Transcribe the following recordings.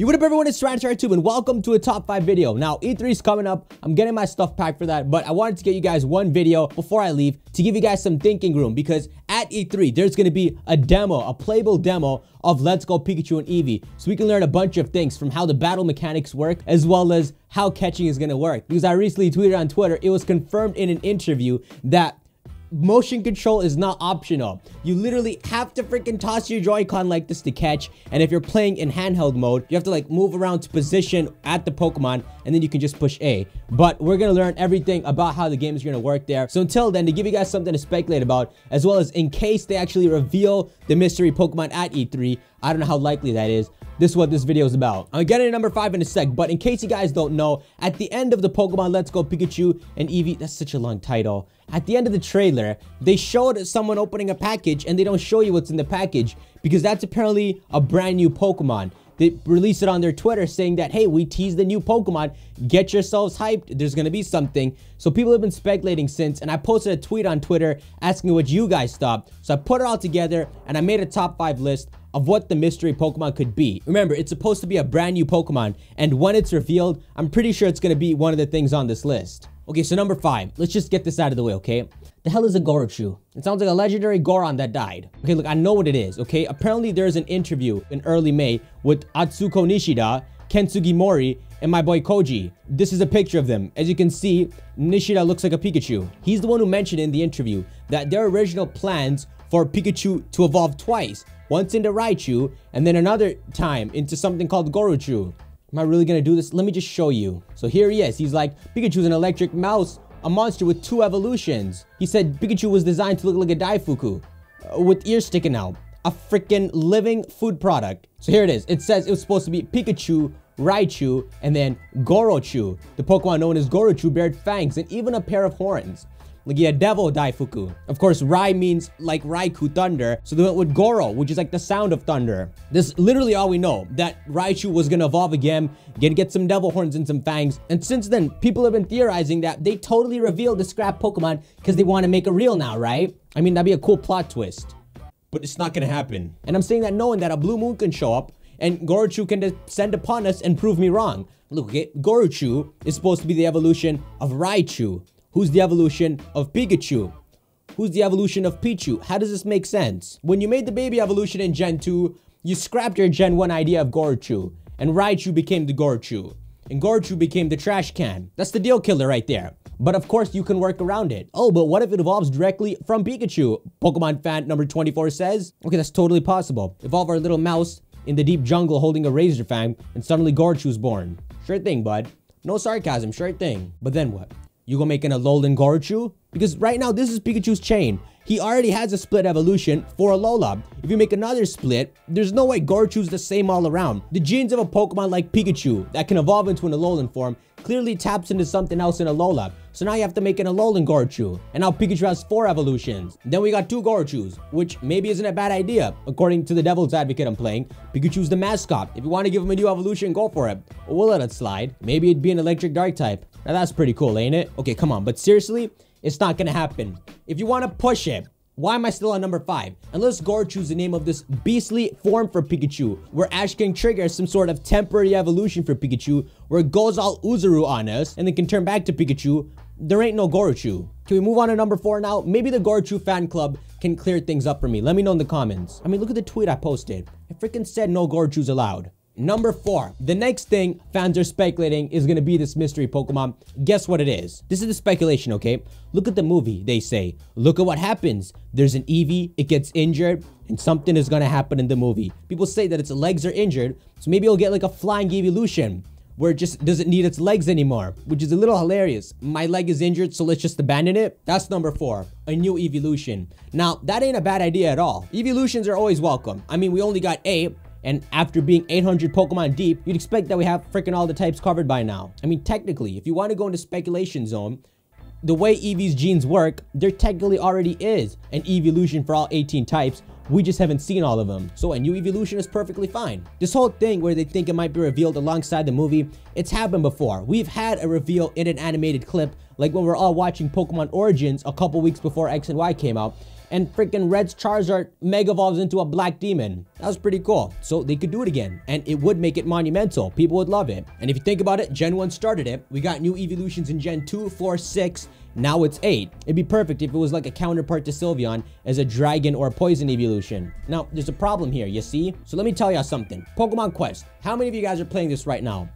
You what up everyone, it's Tube and welcome to a top 5 video. Now E3 is coming up, I'm getting my stuff packed for that, but I wanted to get you guys one video before I leave to give you guys some thinking room, because at E3 there's going to be a demo, a playable demo of Let's Go Pikachu and Eevee, so we can learn a bunch of things from how the battle mechanics work as well as how catching is going to work. Because I recently tweeted on Twitter, it was confirmed in an interview that motion control is not optional. You literally have to freaking toss your Joy-Con like this to catch, and if you're playing in handheld mode, you have to like move around to position at the Pokemon, and then you can just push A. But we're gonna learn everything about how the game is gonna work there. So until then, to give you guys something to speculate about, as well as in case they actually reveal the mystery Pokemon at E3, I don't know how likely that is, this is what this video is about. I'm getting to number 5 in a sec, but in case you guys don't know, at the end of the Pokemon Let's Go Pikachu and Eevee, that's such a long title. At the end of the trailer, they showed someone opening a package, and they don't show you what's in the package because that's apparently a brand new Pokemon. They released it on their Twitter saying that, hey, we teased the new Pokemon, get yourselves hyped, there's gonna be something. So people have been speculating since, and I posted a tweet on Twitter asking what you guys thought. So I put it all together and I made a top 5 list of what the mystery Pokemon could be. Remember, it's supposed to be a brand new Pokemon, and when it's revealed, I'm pretty sure it's gonna be one of the things on this list. Okay, so number 5, let's just get this out of the way, okay? The hell is a Gorochu? It sounds like a legendary Goron that died. Okay, look, I know what it is, okay? Apparently there's an interview in early May with Atsuko Nishida, Ken Sugimori, and my boy Koji. This is a picture of them. As you can see, Nishida looks like a Pikachu. He's the one who mentioned in the interview that their original plans for Pikachu to evolve twice. Once into Raichu, and then another time into something called Gorochu. Am I really gonna do this? Let me just show you. So here he is. He's like, Pikachu's an electric mouse, a monster with 2 evolutions. He said Pikachu was designed to look like a Daifuku, with ears sticking out. A freaking living food product. So here it is. It says it was supposed to be Pikachu, Raichu, and then Gorochu. The Pokemon known as Gorochu bared fangs and even a pair of horns. Like, yeah, Devil Daifuku. Of course, Rai means like Raikou, thunder. So they went with Goro, which is like the sound of thunder. This is literally all we know. That Raichu was gonna evolve again, get some devil horns and some fangs. And since then, people have been theorizing that they totally revealed the scrap Pokemon because they want to make it real now, right? I mean, that'd be a cool plot twist. But it's not gonna happen. And I'm saying that knowing that a blue moon can show up and Gorochu can descend upon us and prove me wrong. Look, okay, Gorochu is supposed to be the evolution of Raichu. Who's the evolution of Pikachu? Who's the evolution of Pichu? How does this make sense? When you made the baby evolution in Gen 2, you scrapped your Gen 1 idea of Gorochu, and Raichu became the Gorochu, and Gorochu became the trash can. That's the deal killer right there. But of course, you can work around it. Oh, but what if it evolves directly from Pikachu? Pokemon fan number 24 says. Okay, that's totally possible. Evolve our little mouse in the deep jungle holding a razor fang, and suddenly Gorochu's born. Sure thing, bud. No sarcasm, sure thing. But then what? You gonna make an Alolan Gorochu? Because right now, this is Pikachu's chain. He already has a split evolution for Alola. If you make another split, there's no way Gorochu's the same all around. The genes of a Pokemon like Pikachu that can evolve into an Alolan form clearly taps into something else in Alola. So now you have to make an Alolan Gorochu. And now Pikachu has 4 evolutions. Then we got 2 Gorochus, which maybe isn't a bad idea. According to the Devil's Advocate I'm playing, Pikachu's the mascot. If you want to give him a new evolution, go for it. We'll let it slide. Maybe it'd be an electric dark type. Now that's pretty cool, ain't it? Okay, come on, but seriously, it's not gonna happen. If you want to push it, why am I still on number 5? Unless Gorochu's the name of this beastly form for Pikachu, where Ash can trigger some sort of temporary evolution for Pikachu, where it goes all Uzuru on us, and then can turn back to Pikachu, there ain't no Gorochu. Can we move on to number 4 now? Maybe the Gorochu fan club can clear things up for me. Let me know in the comments. I mean, look at the tweet I posted. It freaking said no Gorochus allowed. Number 4, the next thing fans are speculating is going to be this mystery Pokemon. Guess what it is? This is the speculation, okay? Look at the movie, they say. Look at what happens. There's an Eevee, it gets injured, and something is going to happen in the movie. People say that its legs are injured, so maybe it'll get like a flying evolution, where it just doesn't need its legs anymore, which is a little hilarious. My leg is injured, so let's just abandon it. That's number 4, a new evolution. Now, that ain't a bad idea at all. Evolutions are always welcome. I mean, we only got 8. And after being 800 Pokemon deep, you'd expect that we have freaking all the types covered by now. I mean, technically, if you want to go into speculation zone, the way Eevee's genes work, there technically already is an evolution for all 18 types. We just haven't seen all of them. So a new evolution is perfectly fine. This whole thing where they think it might be revealed alongside the movie, it's happened before. We've had a reveal in an animated clip, like when we're all watching Pokemon Origins a couple weeks before X and Y came out. and freaking Red's Charizard mega evolves into a black demon. That was pretty cool. So they could do it again, and it would make it monumental. People would love it. And if you think about it, Gen 1 started it. We got new evolutions in Gen 2, 4, 6. Now it's 8. It'd be perfect if it was like a counterpart to Sylveon as a dragon or a poison evolution. Now, there's a problem here, you see? So let me tell y'all something. Pokemon Quest. How many of you guys are playing this right now?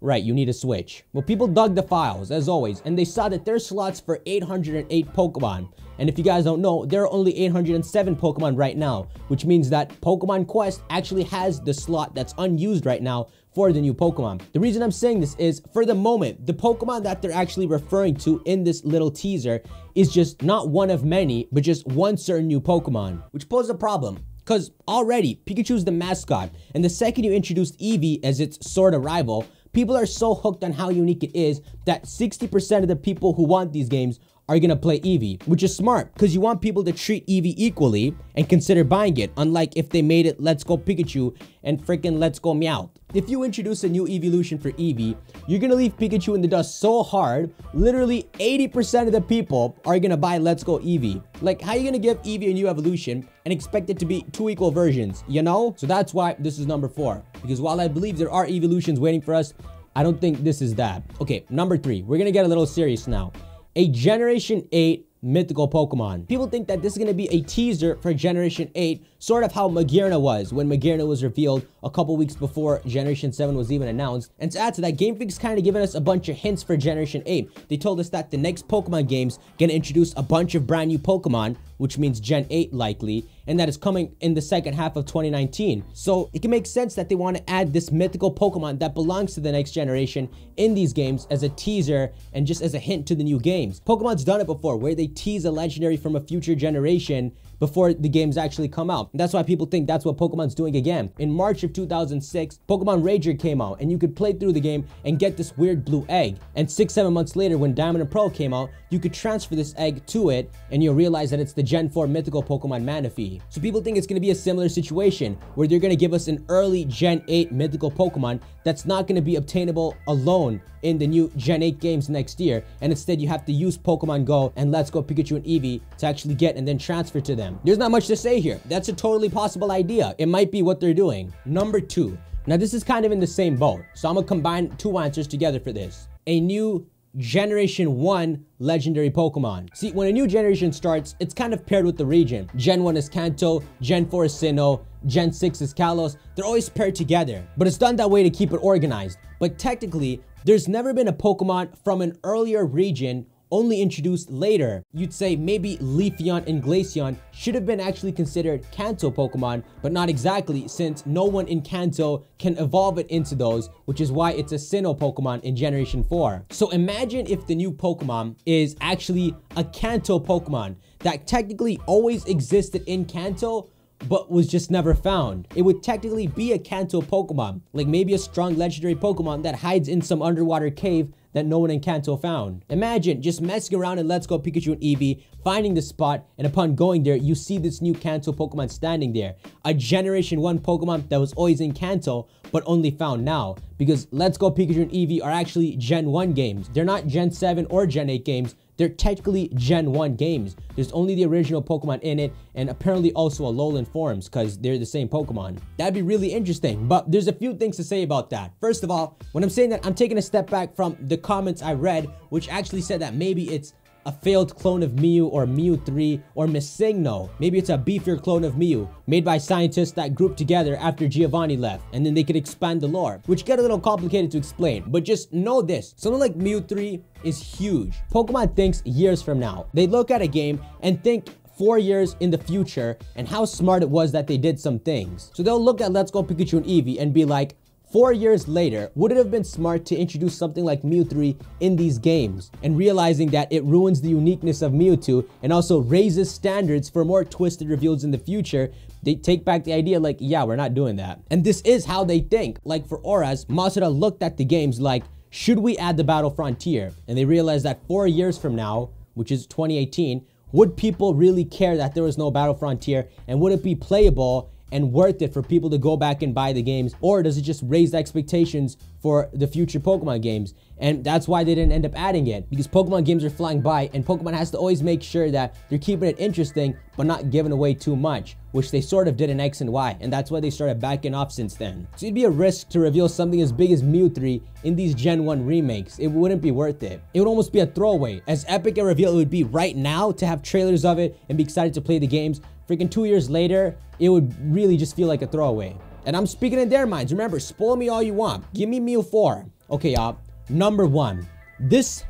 Right, you need a Switch. Well, people dug the files, as always, and they saw that there's slots for 808 Pokemon. And if you guys don't know, there are only 807 Pokemon right now, which means that Pokemon Quest actually has the slot that's unused right now for the new Pokemon. The reason I'm saying this is, for the moment, the Pokemon that they're actually referring to in this little teaser is just not one of many, but just one certain new Pokemon, which poses a problem. Because already, Pikachu's the mascot, and the second you introduced Eevee as its sort of rival, people are so hooked on how unique it is that 60% of the people who want these games are gonna play Eevee, which is smart because you want people to treat Eevee equally and consider buying it, unlike if they made it Let's Go Pikachu and freaking Let's Go Meowth. If you introduce a new evolution for Eevee, you're gonna leave Pikachu in the dust so hard, literally 80% of the people are gonna buy Let's Go Eevee. Like, how are you gonna give Eevee a new evolution and expect it to be 2 equal versions, you know? So that's why this is number 4, because while I believe there are evolutions waiting for us, I don't think this is that. Okay, number 3, we're gonna get a little serious now. A Generation 8 mythical Pokemon. People think that this is going to be a teaser for Generation 8, sort of how Magearna was when Magearna was revealed a couple weeks before Generation 7 was even announced. And to add to that, Game Freak's kind of given us a bunch of hints for Generation 8. They told us that the next Pokemon game's gonna introduce a bunch of brand new Pokemon, which means Gen 8 likely, and that is coming in the second half of 2019. So it can make sense that they want to add this mythical Pokemon that belongs to the next generation in these games as a teaser and just as a hint to the new games. Pokemon's done it before, where they tease a legendary from a future generation before the games actually come out. And that's why people think that's what Pokemon's doing again. In March of 2006, Pokemon Ranger came out, and you could play through the game and get this weird blue egg. And 6-7 months later, when Diamond and Pearl came out, you could transfer this egg to it, and you'll realize that it's the Gen 4 mythical Pokemon Manaphy. So people think it's gonna be a similar situation, where they're gonna give us an early Gen 8 mythical Pokemon that's not gonna be obtainable alone in the new Gen 8 games next year, and instead you have to use Pokemon Go and Let's Go Pikachu and Eevee to actually get and then transfer to them. There's not much to say here. That's a totally possible idea. It might be what they're doing. Number 2. Now this is kind of in the same boat, so I'm gonna combine 2 answers together for this. A new Generation 1 legendary Pokemon. See, when a new generation starts, it's kind of paired with the region. Gen 1 is Kanto, Gen 4 is Sinnoh, Gen 6 is Kalos. They're always paired together, but it's done that way to keep it organized. But technically, there's never been a Pokemon from an earlier region only introduced later. You'd say maybe Leafeon and Glaceon should have been actually considered Kanto Pokemon, but not exactly, since no one in Kanto can evolve it into those, which is why it's a Sinnoh Pokemon in Generation 4. So imagine if the new Pokemon is actually a Kanto Pokemon that technically always existed in Kanto, but was just never found. It would technically be a Kanto Pokemon, like maybe a strong legendary Pokemon that hides in some underwater cave that no one in Kanto found. Imagine just messing around in Let's Go Pikachu and Eevee, finding the spot, and upon going there, you see this new Kanto Pokemon standing there. A Generation 1 Pokemon that was always in Kanto, but only found now. Because Let's Go Pikachu and Eevee are actually Gen 1 games. They're not Gen 7 or Gen 8 games. They're technically Gen 1 games. There's only the original Pokemon in it, and apparently also Alolan forms, because they're the same Pokemon. That'd be really interesting, but there's a few things to say about that. First of all, when I'm saying that, I'm taking a step back from the comments I read, which actually said that maybe it's a failed clone of Mew or Mew 3 or Missigno. Maybe it's a beefier clone of Mew made by scientists that grouped together after Giovanni left, and then they could expand the lore, which get a little complicated to explain. But just know this, something like Mew 3 is huge. Pokemon thinks years from now. They look at a game and think 4 years in the future and how smart it was that they did some things. So they'll look at Let's Go Pikachu and Eevee and be like, 4 years later, would it have been smart to introduce something like Mew 3 in these games? And realizing that it ruins the uniqueness of Mewtwo and also raises standards for more twisted reveals in the future, they take back the idea like, yeah, we're not doing that. And this is how they think. Like for Auras, Masuda looked at the games like, should we add the Battle Frontier? And they realized that 4 years from now, which is 2018, would people really care that there was no Battle Frontier, and would it be playable and worth it for people to go back and buy the games, or does it just raise the expectations for the future Pokemon games? And that's why they didn't end up adding it, because Pokemon games are flying by, and Pokemon has to always make sure that they're keeping it interesting but not giving away too much, which they sort of did in X and Y, and that's why they started backing off since then. So it'd be a risk to reveal something as big as Mew 3 in these Gen 1 remakes. It wouldn't be worth it. It would almost be a throwaway. As epic a reveal it would be right now to have trailers of it and be excited to play the games, freaking 2 years later, it would really just feel like a throwaway. And I'm speaking in their minds. Remember, spoil me all you want. Give me Mew 4. Okay, y'all. Number 1. This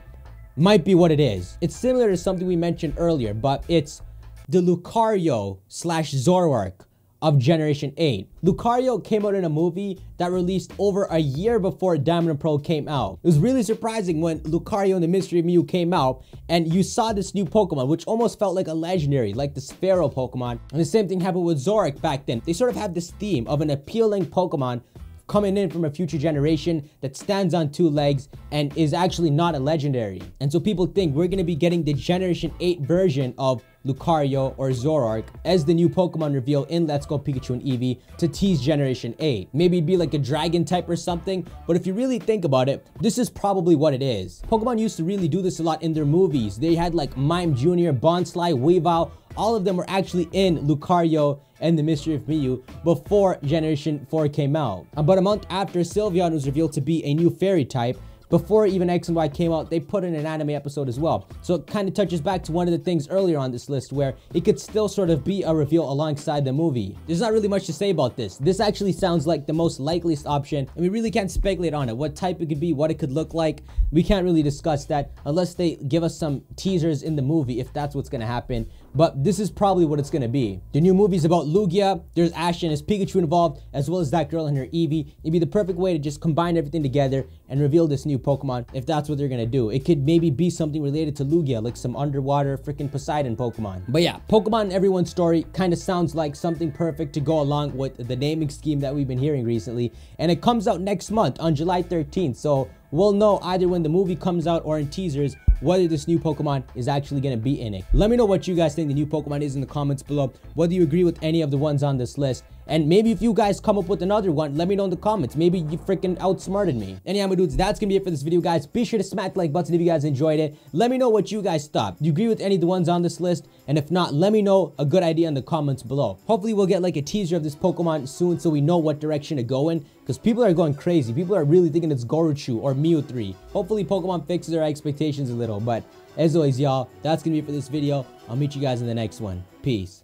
might be what it is. It's similar to something we mentioned earlier, but it's the Lucario / Zoroark of Generation 8. Lucario came out in a movie that released over a year before Diamond and Pearl came out. It was really surprising when Lucario and the Mystery of Mew came out and you saw this new Pokemon, which almost felt like a legendary, like the Sphero Pokemon. And the same thing happened with Zoroark back then. They sort of have this theme of an appealing Pokemon coming in from a future generation that stands on 2 legs and is actually not a legendary. And so people think we're going to be getting the Generation 8 version of Lucario or Zoroark as the new Pokemon reveal in Let's Go Pikachu and Eevee to tease Generation 8. Maybe it'd be like a dragon type or something, but if you really think about it, this is probably what it is. Pokemon used to really do this a lot in their movies. They had like Mime Jr., Bonsly, Weavile, all of them were actually in Lucario and the Mystery of Mew before Generation 4 came out. About a month after, Sylveon was revealed to be a new fairy type. Before even X and Y came out, they put in an anime episode as well. So it kind of touches back to one of the things earlier on this list where it could still sort of be a reveal alongside the movie. There's not really much to say about this. This actually sounds like the most likeliest option, and we really can't speculate on it. What type it could be, what it could look like. We can't really discuss that unless they give us some teasers in the movie, if that's what's going to happen. But this is probably what it's going to be. The new movie's about Lugia. There's Ash and his Pikachu involved, as well as that girl and her Eevee. It'd be the perfect way to just combine everything together and reveal this new Pokemon, if that's what they're going to do. It could maybe be something related to Lugia, like some underwater freaking Poseidon Pokemon. But yeah, Pokemon in Everyone's Story kind of sounds like something perfect to go along with the naming scheme that we've been hearing recently. And it comes out next month on July 13th. So we'll know either when the movie comes out or in teasers whether this new Pokemon is actually going to be in it. Let me know what you guys think the new Pokemon is in the comments below, whether you agree with any of the ones on this list. And maybe if you guys come up with another one, let me know in the comments. Maybe you freaking outsmarted me. Anyhow, my dudes, that's gonna be it for this video, guys. Be sure to smack the like button if you guys enjoyed it. Let me know what you guys thought. Do you agree with any of the ones on this list? And if not, let me know a good idea in the comments below. Hopefully we'll get like a teaser of this Pokemon soon so we know what direction to go in, because people are going crazy. People are really thinking it's Goruchu or Mew 3. Hopefully Pokemon fixes our expectations a little. But as always, y'all, that's gonna be it for this video. I'll meet you guys in the next one. Peace.